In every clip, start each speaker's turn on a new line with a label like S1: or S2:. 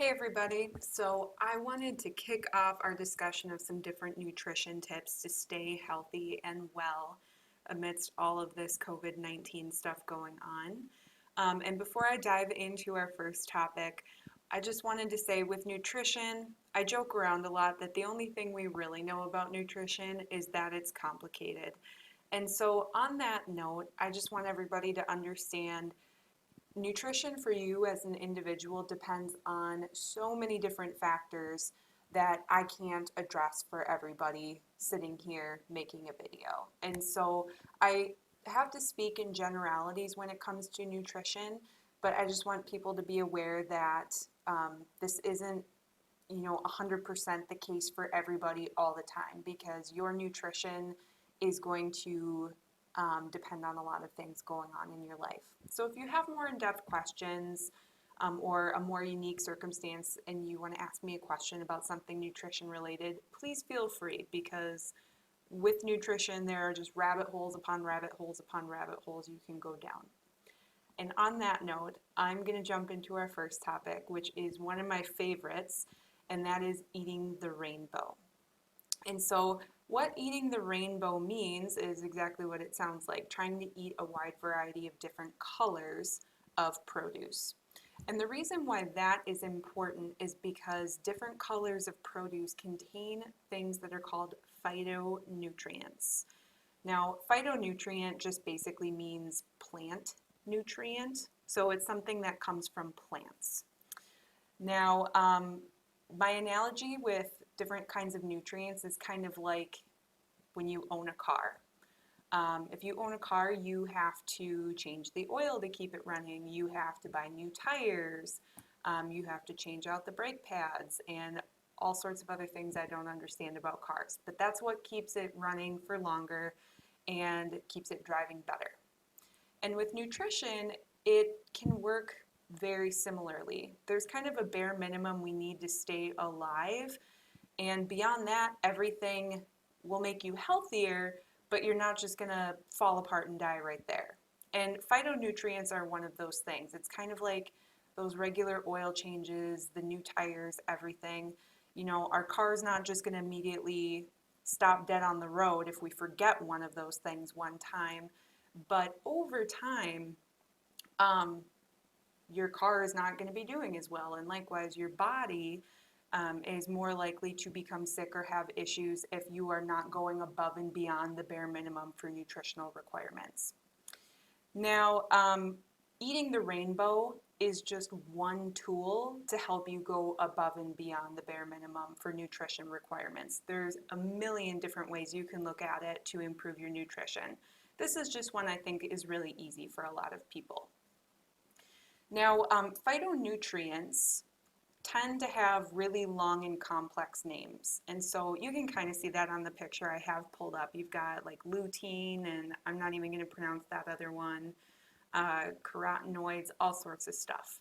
S1: Hey everybody, so I wanted to kick off our discussion of some different nutrition tips to stay healthy and well amidst all of this COVID-19 stuff going on. And before I dive into our first topic, I just wanted to say with nutrition, I joke around a lot that the only thing we really know about nutrition is that it's complicated. And so on that note, I just want everybody to understand nutrition for you as an individual depends on so many different factors that I can't address for everybody sitting here making a video. And so I have to speak in generalities when it comes to nutrition, but I just want people to be aware that this isn't 100% the case for everybody all the time because your nutrition is going to depend on a lot of things going on in your life. So if you have more in-depth questions or a more unique circumstance and you want to ask me a question about something nutrition related, please feel free because with nutrition there are just rabbit holes upon rabbit holes upon rabbit holes you can go down. And on that note, I'm going to jump into our first topic, which is one of my favorites, and that is eating the rainbow. And so, what eating the rainbow means is exactly what it sounds like, trying to eat a wide variety of different colors of produce. And the reason why that is important is because different colors of produce contain things that are called phytonutrients. Now, phytonutrient just basically means plant nutrient, so it's something that comes from plants. Now, my analogy with different kinds of nutrients is kind of like when you own a car. If you own a car, you have to change the oil to keep it running. You have to buy new tires. You have to change out the brake pads and all sorts of other things I don't understand about cars. But that's what keeps it running for longer and keeps it driving better. And with nutrition, it can work very similarly. There's kind of a bare minimum we need to stay alive. And beyond that, everything will make you healthier, but you're not just going to fall apart and die right there. And phytonutrients are one of those things. It's kind of like those regular oil changes, the new tires, everything. You know, our car's not just going to immediately stop dead on the road if we forget one of those things one time. But over time, um, your car is not going to be doing as well. And likewise, your body is more likely to become sick or have issues if you are not going above and beyond the bare minimum for nutritional requirements. Now, eating the rainbow is just one tool to help you go above and beyond the bare minimum for nutrition requirements. There's a million different ways you can look at it to improve your nutrition. This is just one I think is really easy for a lot of people. Now, phytonutrients tend to have really long and complex names. And so you can kind of see that on the picture I have pulled up. You've got like lutein, and I'm not even going to pronounce that other one, carotenoids, all sorts of stuff.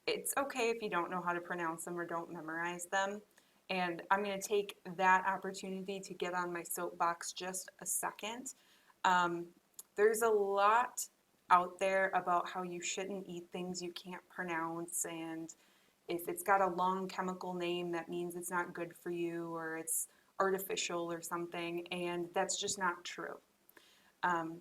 S1: It's okay if you don't know how to pronounce them or don't memorize them. And I'm going to take that opportunity to get on my soapbox just a second. Um, there's a lot out there about how you shouldn't eat things you can't pronounce, and if it's got a long chemical name, that means it's not good for you or it's artificial or something, and that's just not true. Um,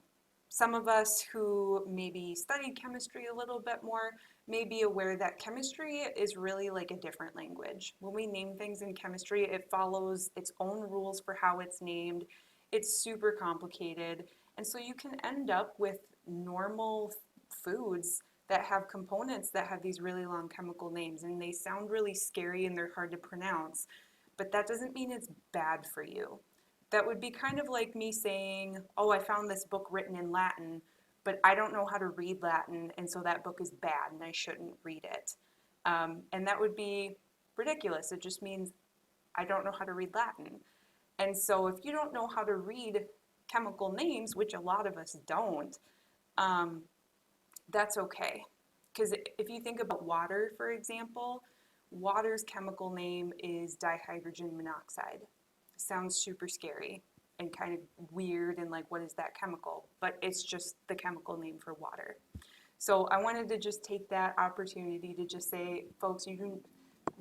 S1: some of us who maybe studied chemistry a little bit more may be aware that chemistry is really like a different language. When we name things in chemistry, it follows its own rules for how it's named. It's super complicated, and so you can end up with normal foods that have components that have these really long chemical names, and they sound really scary and they're hard to pronounce, but that doesn't mean it's bad for you. That would be kind of like me saying, oh, I found this book written in Latin, but I don't know how to read Latin, and so that book is bad and I shouldn't read it. And that would be ridiculous. It just means I don't know how to read Latin. And so if you don't know how to read chemical names, which a lot of us don't, um, that's okay. Because if you think about water, for example, water's chemical name is dihydrogen monoxide. Sounds super scary and kind of weird and like, what is that chemical? But it's just the chemical name for water. So I wanted to just take that opportunity to just say, folks,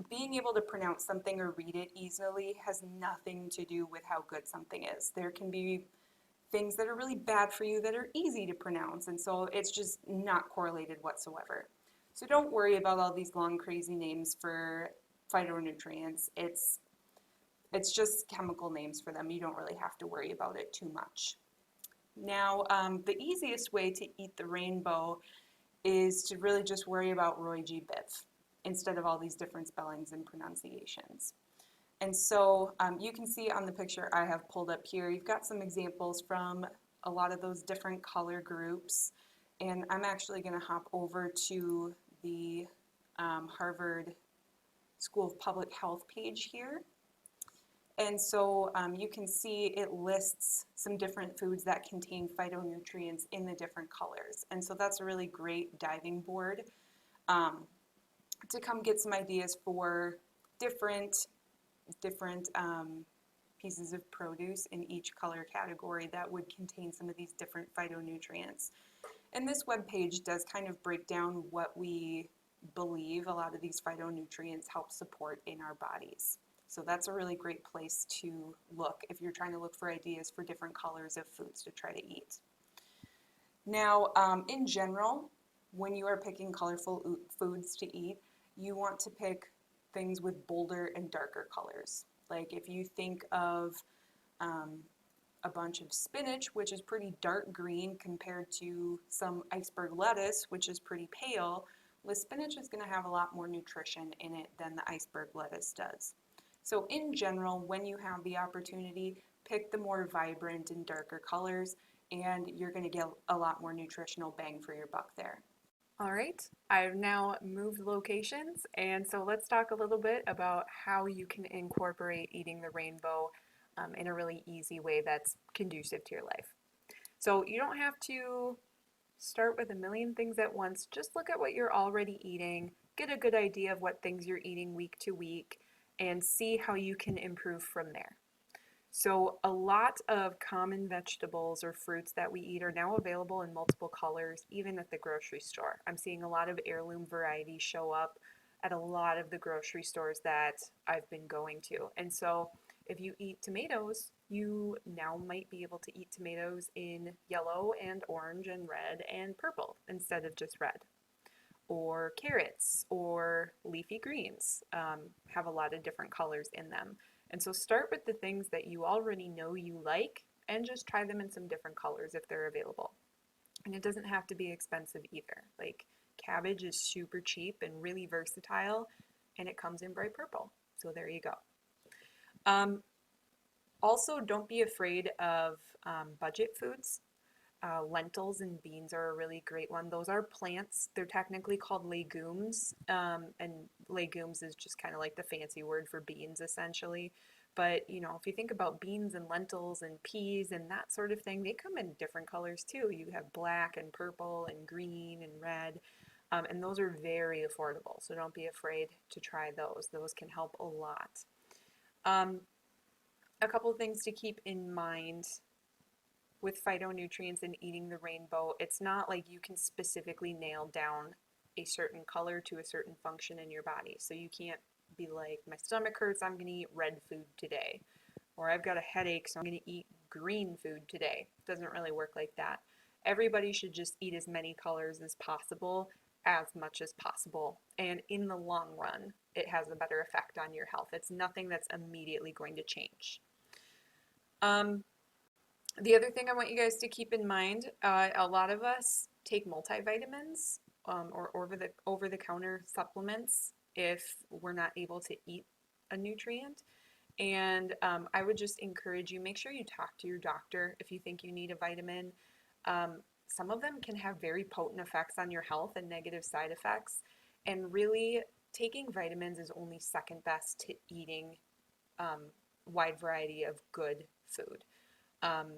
S1: being able to pronounce something or read it easily has nothing to do with how good something is. There can be things that are really bad for you that are easy to pronounce, and so it's just not correlated whatsoever. So don't worry about all these long, crazy names for phytonutrients. It's just chemical names for them. You don't really have to worry about it too much. Now, the easiest way to eat the rainbow is to really just worry about Roy G. Biv instead of all these different spellings and pronunciations. And so you can see on the picture I have pulled up here, you've got some examples from a lot of those different color groups. And I'm actually going to hop over to the Harvard School of Public Health page here. And so you can see it lists some different foods that contain phytonutrients in the different colors. And so that's a really great diving board um, to come get some ideas for different pieces of produce in each color category that would contain some of these different phytonutrients. And this webpage does kind of break down what we believe a lot of these phytonutrients help support in our bodies. So that's a really great place to look if you're trying to look for ideas for different colors of foods to try to eat. Now, in general, when you are picking colorful foods to eat, you want to pick things with bolder and darker colors. Like if you think of a bunch of spinach, which is pretty dark green compared to some iceberg lettuce, which is pretty pale, the spinach is going to have a lot more nutrition in it than the iceberg lettuce does. So in general, when you have the opportunity, pick the more vibrant and darker colors, and you're going to get a lot more nutritional bang for your buck there.
S2: All right, I've now moved locations, and so let's talk a little bit about how you can incorporate eating the rainbow in a really easy way that's conducive to your life. So you don't have to start with a million things at once. Just look at what you're already eating, get a good idea of what things you're eating week to week, and see how you can improve from there. So a lot of common vegetables or fruits that we eat are now available in multiple colors, even at the grocery store. I'm seeing a lot of heirloom varieties show up at a lot of the grocery stores that I've been going to. And so if you eat tomatoes, you now might be able to eat tomatoes in yellow and orange and red and purple instead of just red. Or carrots or leafy greens have a lot of different colors in them. And so start with the things that you already know you like and just try them in some different colors if they're available. And it doesn't have to be expensive either. Like cabbage is super cheap and really versatile, and it comes in bright purple. So there you go. Um, Also, don't be afraid of budget foods. Lentils and beans are a really great one. Those are plants. They're technically called legumes, and legumes is just kind of like the fancy word for beans, essentially. But you know, if you think about beans and lentils and peas and that sort of thing, they come in different colors too. You have black and purple and green and red, and those are very affordable. So don't be afraid to try those. Those can help a lot. Um, a couple of things to keep in mind with phytonutrients and eating the rainbow, it's not like you can specifically nail down a certain color to a certain function in your body. So you can't be like, my stomach hurts, I'm going to eat red food today. Or I've got a headache, so I'm going to eat green food today. It doesn't really work like that. Everybody should just eat as many colors as possible, as much as possible. And in the long run, it has a better effect on your health. It's nothing that's immediately going to change. Um, the other thing I want you guys to keep in mind, a lot of us take multivitamins or over the counter supplements if we're not able to eat a nutrient. And I would just encourage you, make sure you talk to your doctor if you think you need a vitamin. Some of them can have very potent effects on your health and negative side effects. And really, taking vitamins is only second best to eating wide variety of good food. Um,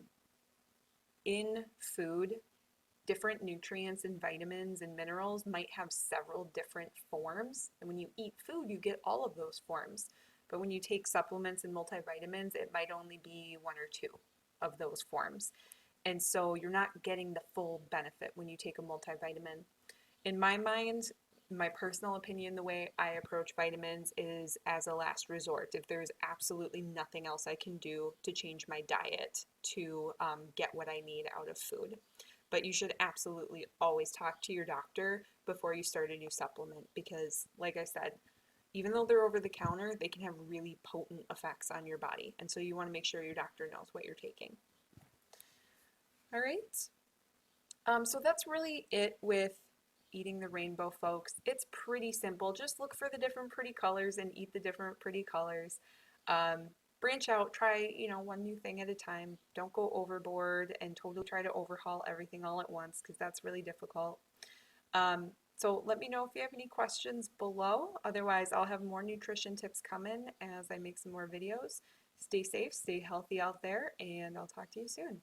S2: in food, different nutrients and vitamins and minerals might have several different forms. And when you eat food, you get all of those forms. But when you take supplements and multivitamins, it might only be one or two of those forms. And so you're not getting the full benefit when you take a multivitamin. In my mind, my personal opinion, the way I approach vitamins is as a last resort. If there's absolutely nothing else I can do to change my diet to get what I need out of food. But you should absolutely always talk to your doctor before you start a new supplement because, like I said, even though they're over the counter, they can have really potent effects on your body. And so you want to make sure your doctor knows what you're taking. All right. So that's really it with eating the rainbow, folks. It's pretty simple. Just look for the different pretty colors and eat the different pretty colors. Um, Branch out, try, one new thing at a time. Don't go overboard and totally try to overhaul everything all at once because that's really difficult. So let me know if you have any questions below. Otherwise, I'll have more nutrition tips coming as I make some more videos. Stay safe, stay healthy out there, and I'll talk to you soon.